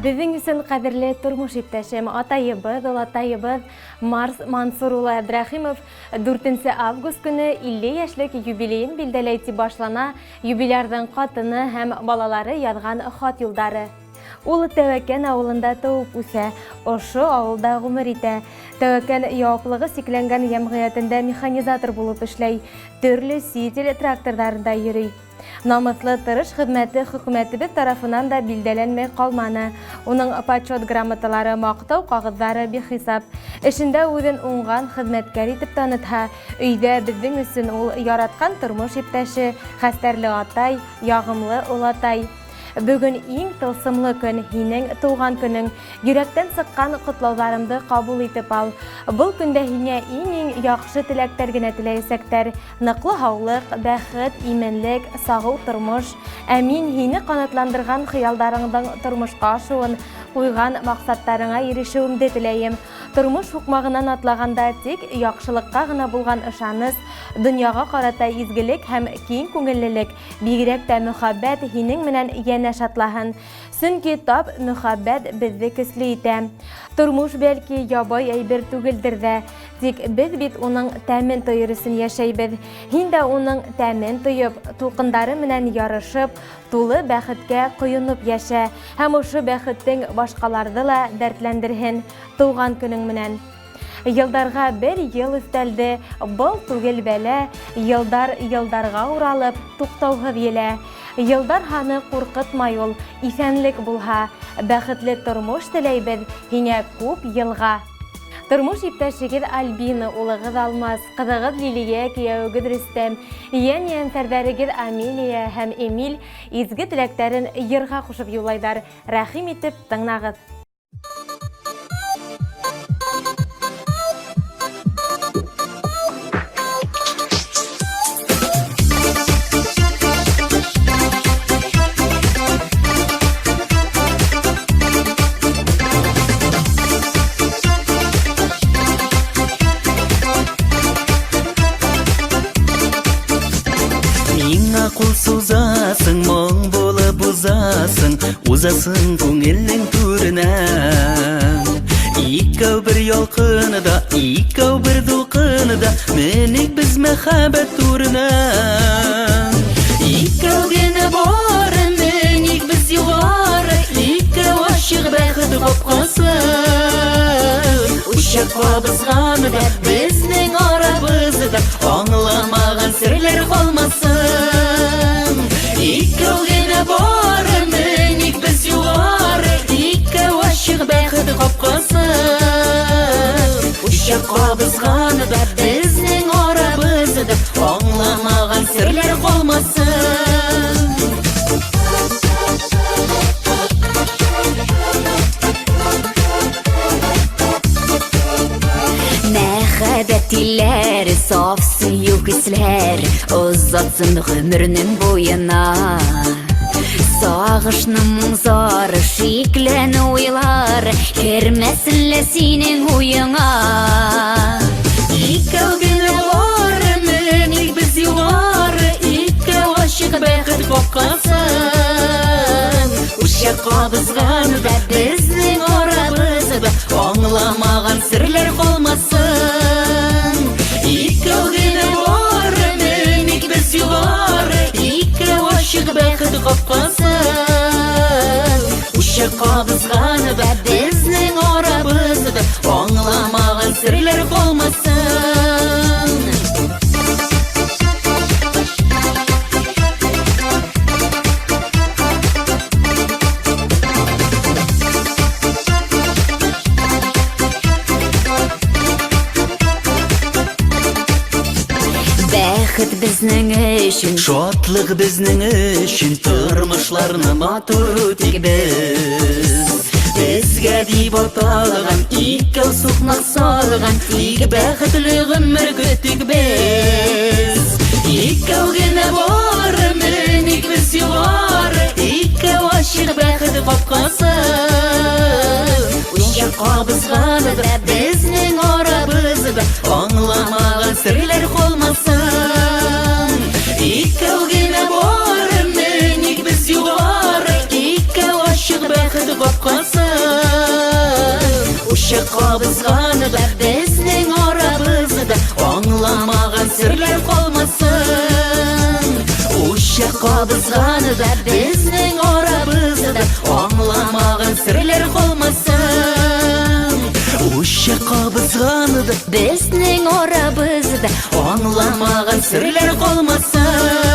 Безнең өчен кадерле тормыш иптәшем, атайыбыз, олатайыбыз Марс Мансур улы Әбдрәхимов 4 август көне 50 яшьлек юбилейын билдәләй дип башлана юбилярның катыны һәм балалары язган хат юлдары. Ул Тәвәкән авылында туып үсә, ошо авылда гомер итә. Тәвәкән яуаплыгы сикләнгән җәмгыятендә механизатор булып эшләй, төрле ситель тракторларында йөри. Намыслы тырыш хезмәте хөкүмәтебез тарафынан да билдәләнмәй калманы. Уның почет грамоталары, мактау кагызлары бихисап. Эшендә үзен уңган хезмәткәр итеп танытһа, өйдә безнең өчен ул яраткан тормыш иптәше, хәстәрле атай, ягымлы улатай. Бүген иң тылсымлы көн, һинең туган көнең. Йөрәктән сыккан ҡотлауҙарымды ҡабул итеп ал. Был көндә һиңә иң яҡшы теләктәр генә теләйәсәктәр. Ныҡлы һаулыҡ, бәхет, именлек, сағыу тормош. Ә мин һине ҡанатландырған хыялдарыңдың тормошҡа ашыуын, ҡуйған маҡсаттарыңа ирешеүемде теләйем. Тормош һуҡмағынан атлаганда тик яҡшылыҡҡа ғына булған ышаныс, донъяға ҡарата изгелек һәм киң күңеллелек, бигерәк тә мөхәббәт һинең менән йәнә шатлаһын. Сөнки тап мөхәббәт беҙҙе көслө итә. Тормош бәлки ябай әйбер түгелдер ҙә, тик беҙ бит уның тәмен тойор өсөн йәшәйбеҙ. Һин дә уның тәмен тойоп, тулҡындары менән ярышып, тулы бәхеткә ҡойоноп йәшә, һәм ошо бәхеттең башҡаларҙы ла дәртләндерһен тыуған көнөң менән. Йылдарға бер йыл өҫтәлде, был түгел бәлә, йылдар йылдарға уралып, туҡтауһыҙ елә. Йылдар һаны ҡурҡытмай ул, иҫәнлек булһа, бәхетле тормош теләйбеҙ һиңә күп йылға. Тормош иптәшегеҙ Альбина, улығыҙ Алмаз, ҡыҙығыҙ Лилиә, кейәүегеҙ Рөстәм, йән-йәнтәрҙәрегеҙ Амелия һәм Эмиль изге теләктәрен йырға ҡушып юлайҙар. Рәхим итеп тыңнағыҙ. Қул сузасың, моң болып ұзасың, ұзасың көңілің түрінен. Икәү бір ялқыныда, икәү бір дулқыныда, менек біз мәхәббәт түрінен. Икәү генә бары, менек біз юғары, икәү ашық бәхет қапқасы. Ушаққа бізғаны біздің арабызда, аңламаған сірлер қалмасын. Икәү генә бары, менек біз юғары, икәү ашық бәхет қапқасы. Ушаққа бізғаны біздің арабызда, аңламаған сірлер қалмасын. Мәхәббәтиләр, саф сөйөү хисләр, озатсын ғүмернең буена. Сағышның зары, шикләне уйлар, кермәсенлә синең уйыңа. Икәү генә бары, менек без юғары, икәү ашық бәхет қапқасын. Ушаққа бізғаны біздің арабызда, аңламаған сірлер қалмасын. Икәү генә бары, менек біз юғары, икәү ашық бәхет қапқасын. Ушаққа бізғаны біздің арабызда, аңламаған сірлер қалмасын. Бәхет безнең өчен, шатлык безнең өчен, тормышларны матур тик без. Безгә дип аталган, икәү сукмак салган, тик бәхетле гомер көтик без. Икәү генә бары, менек без югары, икәү ашык бәхет капкасы. Ушаққа бізғаны безнең арабызда, аңламаған сірлер қалмасын. Икәү генә бары, менек біз юғары, икәү ашық бәхет қапқасы. Ушы қабызғаныда біздің арабызда аңламаған сірлер қалмасын. Ушы қабызғаныда біздің арабызда аңламаған сірлер қалмасын. Ушы қабызғаныда біздің арабызда аңламаған сірлер қалмасын.